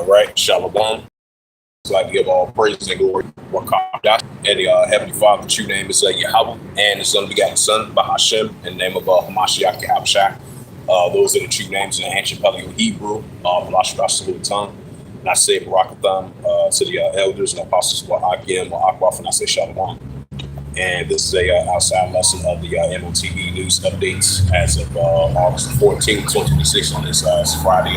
Right? Shalom. It's like give all praise and glory. And the Heavenly Father, the true name is Yahweh, and His only begotten Son, Bahashem, in the name of Hamashiach Yahushua. Those are the true names in the ancient Paleo Hebrew, Velashrash tongue. And I say Barakatham to the elders and apostles of Akim or Akwaf, and I say Shalom. And this is a outside lesson of the M.O.T.B news updates as of August 14th, 2026 on this Friday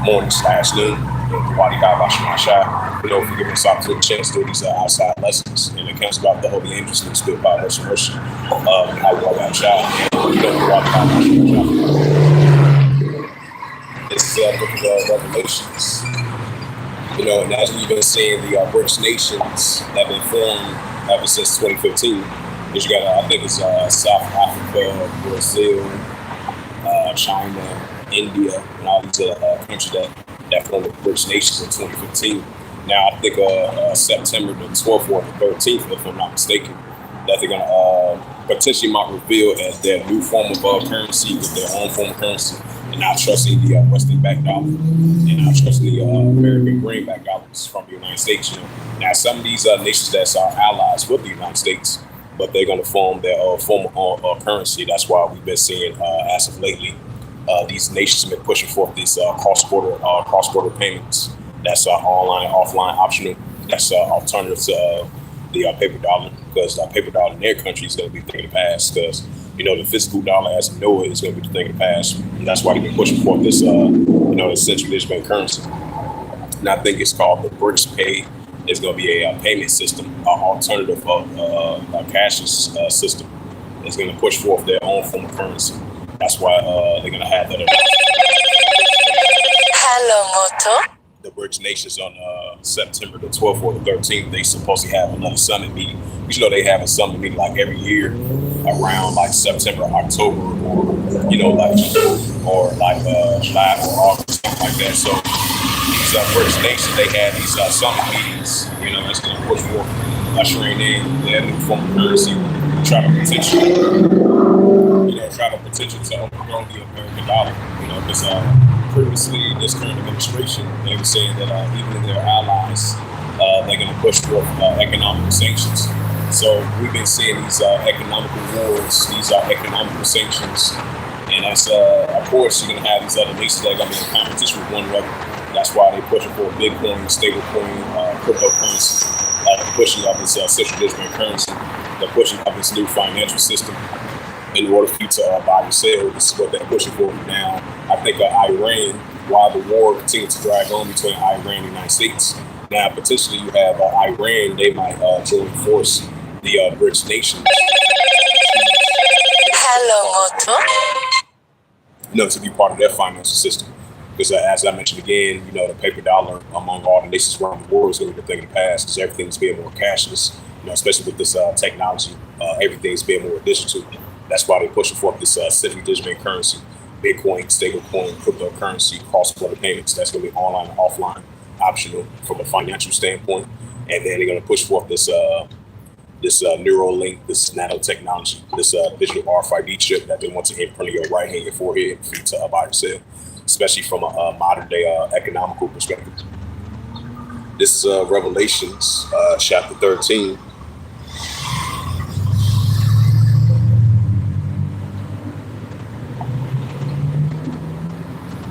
morning/noon. We don't forgive us our chance to do these outside lessons and accounts about the holy angels and the spirit by us and worship of how we walk out child. And we don't walk out This is book of Revelations. And as we've been seeing, the BRICS nations have been formed ever since 2015. Because you got, I think it's South Africa, Brazil, China, India, and all these other countries that formed the BRICS nations in 2015. Now, I think September the 12th or the 13th, if I'm not mistaken, that they're going to potentially might reveal as their new form of currency with their own form of currency, and not trusting the Western backed dollar, and not trusting the American greenback dollars from the United States. Now, some of these nations that are allies with the United States, but they're going to form their form of currency. That's why we've been seeing, as of lately, these nations have been pushing forth these cross-border payments. That's online, offline, optional. That's alternative to the paper dollar, because the paper dollar in their country is going to be the thing of the past, because the physical dollar as we know it is going to be the thing of the past. And that's why they've been pushing forth this central digital currency. And I think it's called the BRICS Pay. It's going to be a payment system, an alternative of a cashless system. It's going to push forth their own form of currency. That's why they're going to have that. Hello, Moto. The BRICS nations on September the 12th or the 13th, they supposed to have another summit meeting. They have a summit meeting like every year around like September, October, or like July or August, something like that. So these BRICS nations, they have these summit meetings. That's going to push forth, ushering in their new form of currency, try to potentially to overthrow the American dollar. Because previously, this current administration, they were saying that even their allies, they're going to push forth economic sanctions. So we've been seeing these economical wars, these economical sanctions, and that's of course you're going to have these other nations that are going to be in competition with one another. That's why they're pushing for Bitcoin, stablecoin, cryptocurrency, pushing up this central digital currency. They're pushing up this new financial system in order for you to buy and sell. This is what they're pushing for now. I think Iran, while the war continues to drag on between Iran and the United States, now potentially you have Iran, they might join force the BRICS nations. Hello, Moto. To be part of their financial system. Because as I mentioned again, the paper dollar among all the nations around the world is going to be the thing of the past, because everything's being more cashless, especially with this technology, everything's being more digital. That's why they're pushing forth this central digital currency, Bitcoin, stablecoin, cryptocurrency, cross-border payments. That's going to be online and offline, optional from a financial standpoint. And then they're going to push forth this Neuralink, this nanotechnology, this digital RFID chip that they want to imprint on your right hand, your forehead, for you to buy or sell, especially from a modern day economical perspective. This is Revelations chapter 13.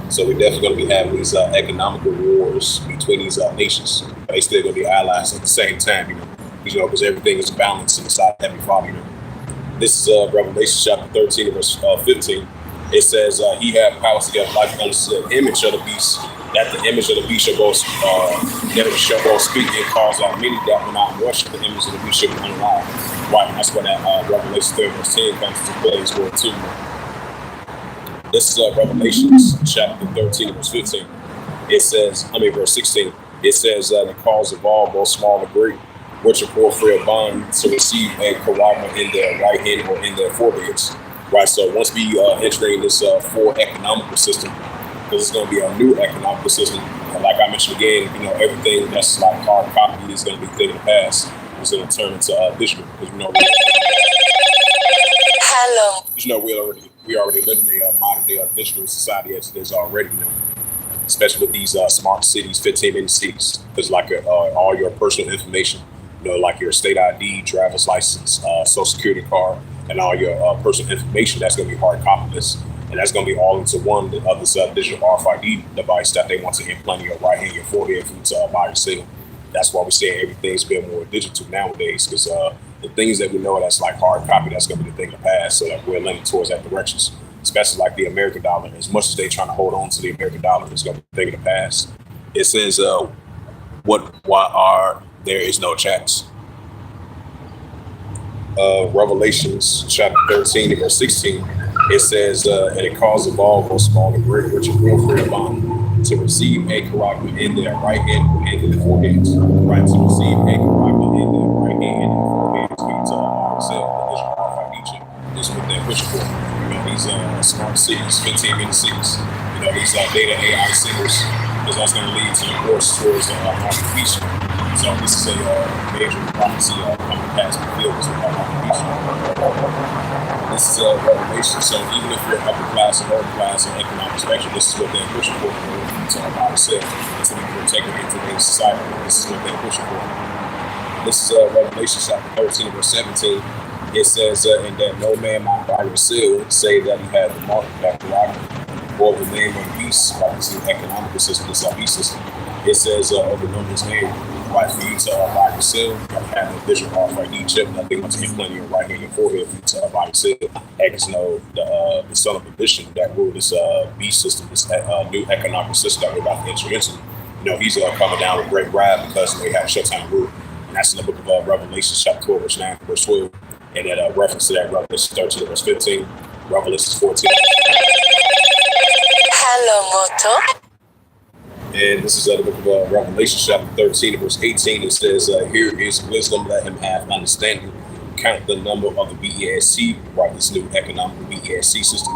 So we're definitely going to be having these economical wars between these nations. They still going to be allies at the same time, because everything is balanced inside Heavenly Father. This is Revelation chapter 13, verse 15. It says, he had power to give life unto the image of the beast, that the image of the beast shall go speak and cause out many that will not worship the image of the beast shall be unalive. Right, and that's when that Revelation 3, verse 10 comes to play as well too. This is Revelations chapter 13, verse 15. Verse 16. It says, the cause of all, both small and great, which are poor free of bond, to receive a karama in their right hand or in their foreheads. Right, so once we entering this full economical system, because it's going to be a new economical system, and like I mentioned again, everything that's like hard copy is going to be thing in the past. It's going to turn into digital, because Hello. we already live in a modern day digital society as it is already now. especially with these smart cities, 15-minute cities, because like all your personal information, like your state ID, driver's license, social security card, and all your personal information, that's going to be hard copyless. And that's going to be all into one of this digital RFID device that they want to implant in your right hand, your forehead, for you to buy or sell. That's why we're saying everything's been more digital nowadays, because the things that we know that's like hard copy, that's going to be the thing to pass. So that we're leaning towards that directions, especially like the American dollar. As much as they're trying to hold on to the American dollar, it's going to be the thing to pass. It says, why are there is no chance? Revelations chapter 13 and verse 16, it says, and it caused all, both small and great, rich and poor, free and bond, to receive a caragma in their right hand and in their foreheads. Right, to receive a caragma in their right hand and in their foreheads means sell the digital RFID chip. This is what they're pushing for. These smart cities, 15-minute cities, these data AI centers, because that's going to lead to, of course, towards market beast. So this is a major prophecy coming past the field is about market beast. This is a revelation. So even if you're upper class and lower class and economic spectrum, this is what they're pushing for. It's all about itself. It's to be protected in today's society. This is what they're pushing for. This is Revelation chapter 13, verse 17. It says, and that no man might buy or sell, say that he had the mark that prerogative, or the name of the beast, by this new economical system, this beast system. It says, over no his name, right, for you to buy or sell, you gotta have a visual RFID chip, that they want to implant in your right hand and forehead for you to buy or sell. X the son of ambition that rule this beast system, this new economic system that we're about to enter into. He's coming down with great wrath because they have shutdown rule. And that's in the book of Revelation chapter 12, verse 9, verse 12. And then reference to that, Revelation 13, verse 15, Revelation 14. Hello, Moto. And this is the book of Revelation chapter 13, verse 18. It says, here is wisdom, let him have understanding. Count the number of the BESC, right, this new economic BESC system.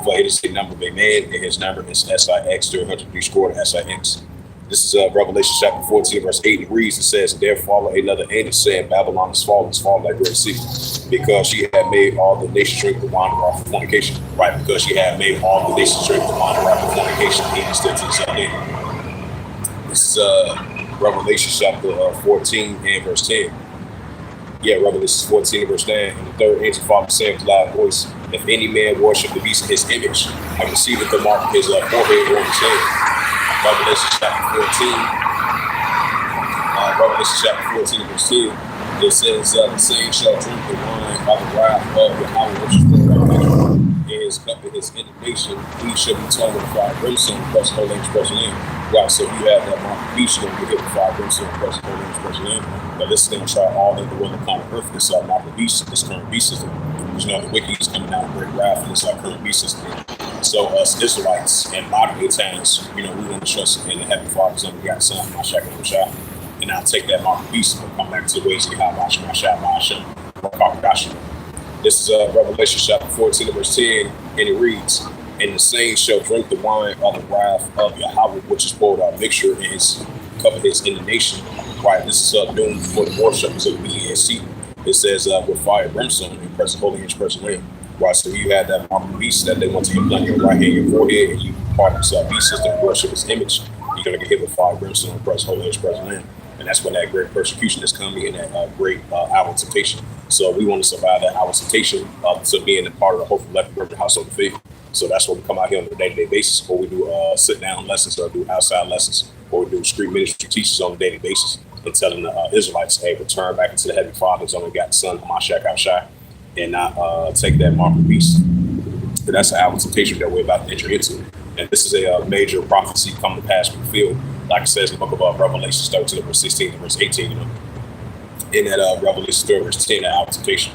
For it is the number of a man, and his number is SIX, 303 squared SIX. This is Revelation chapter 14, verse 8. It reads, it says, there followed another angel saying, Babylon is fallen, that great city, because she had made all the nations drink the wine of her fornication. Right, because she had made all the nations drink the wine of her fornication. This is Revelation chapter 14 and verse 10. Yeah, Revelation 14 verse 9. And the third angel followed, saying with a loud voice, if any man worship the beast in his image, and receiveth the mark of his forehead or his hand. Revelation chapter 14. Revelation chapter 14 verse 10. It says, the same shall drink the wine by the wrath of Yahweh, which is the in his cup of his indignation. He shall be torn with fire, brimstone, press whole name's present in. Right, so you have that mark of beast, you're going to get hit with fire, brimstone, press whole name's present in. But this is going to try all in the world upon earth, this mark of beast, this current beast system. Because the wicked is coming down with great wrath, and this current beast system. So us Israelites in modern day times, we want to trust in the Heavenly Father's name. We got the Son, Mashiach, and Mashiach. And now take that mark of beast and come back to the ways of Yahweh, Mashiach. This is Revelation chapter 14, verse 10, and it reads, and the saints shall drink the wine of the wrath of Yahweh, which is poured out mixture in his cup of his indignation. Right, this is doomed for the worshippers of the BESC. It says, with fire, brimstone, and press holy and press lamb. Right, so you have that mark of beast that they want to implant your right hand, your forehead, and you part of this beast system, worship his image. You're going to get hit with fire, brimstone, and press holy and press lamb. And that's when that great persecution is coming and that great hour of temptation. So we want to survive that hour of temptation to being a part of the hopeful left of the household of faith. So that's what we come out here on a day-to-day basis, or we do sit-down lessons, or do outside lessons, or we do street ministry teachers on a daily basis, and telling the Israelites, hey, return back into the Heavenly Father. It's only got the Son, Mashiach, and not take that mark of beast. But that's the hour of temptation that we're about to enter into. And this is a major prophecy coming to pass fulfilled, like it says in the book of Revelation 13, verse 16, verse 18, in that Revelation 3, verse 10, that hour of temptation.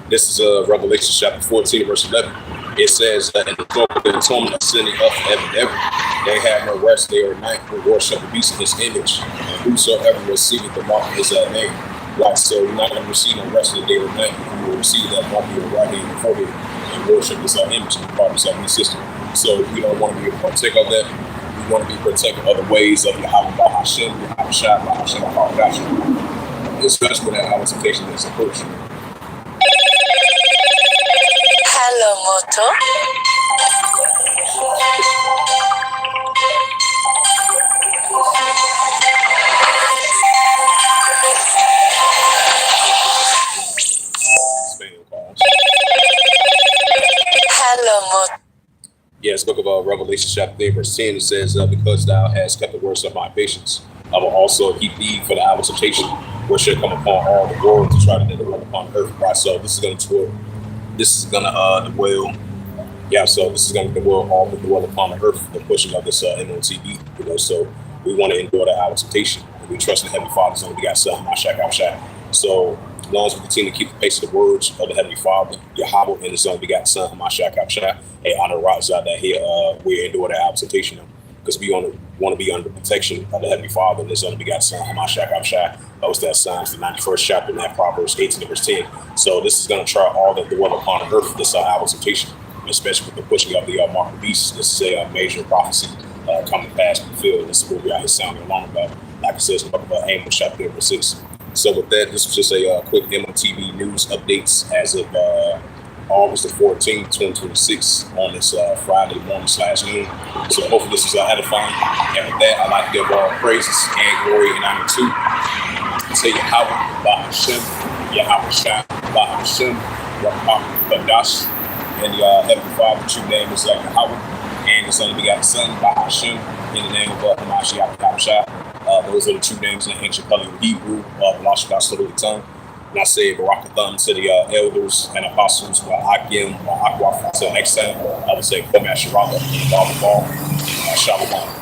This is Revelation chapter 14, verse 11. It says that in the smoke of the atonement ascending up forever and ever, they have no rest day or night, who worship the beast in his image, and whosoever receiveth the mark of his name. Right, so you're not going to receive no rest of the day or night. You will receive that mark of your right hand and forehead, and worship this image and part of this system. So if you don't want to be a partaker of that, you want to be a partaker of the ways of Yahweh Bahashem, Yahweh Shai, Bahashem, Bahashem. Especially when that temptation is approaching. Hello, Moto. Yes, book of Revelation chapter 3, verse 10, it says, because thou hast kept the words of my patience, I will also keep thee for the hour of temptation, which shall come upon all the world to try to dwell upon earth. Right. So this is gonna dwell. Yeah, so this is going to dwell all the dwell upon the earth, the pushing of this M.O.T.B. So we want to endure the hour of temptation, and we trust in the Heavenly Father's only begotten Son, Mashiach. So as long as we continue to keep the pace of the words of the Heavenly Father, Yahweh, and His only begotten Son, Mashiach, and honor rights out that here, we endure the hour of temptation, because we want to be under the protection of the Heavenly Father and His only begotten Son, Mashiach. That was that Psalms, the 91st chapter, and that Proverbs 18 verse 10. So this is going to try all that dwell upon the earth, this hour of temptation, especially with the pushing of the mark of the beast. This is a major prophecy coming to pass fulfilled. This is what we out here sounding along about. Like I said, about Amos chapter 6. So with that, this was just a quick M.O.T.B. news updates as of August the 14th, 2026 on this Friday morning /noon. So hopefully this is edifying. And with that, I'd like to give all praises and glory and honor to Yahweh, Bahashem, Yahweh Shah, Bahashem, Rahman, Badash, and the Heavenly Father, true name is Yahweh, and His only begotten Son, Bahashem, in the name of Mashiach, those are the true names in the ancient Paleotic Hebrew, Lashka, the tongue. And I say Barakatham to the elders and apostles, Akim, Akwaf. Until next time, I would say Komash Sharala, and Shalom.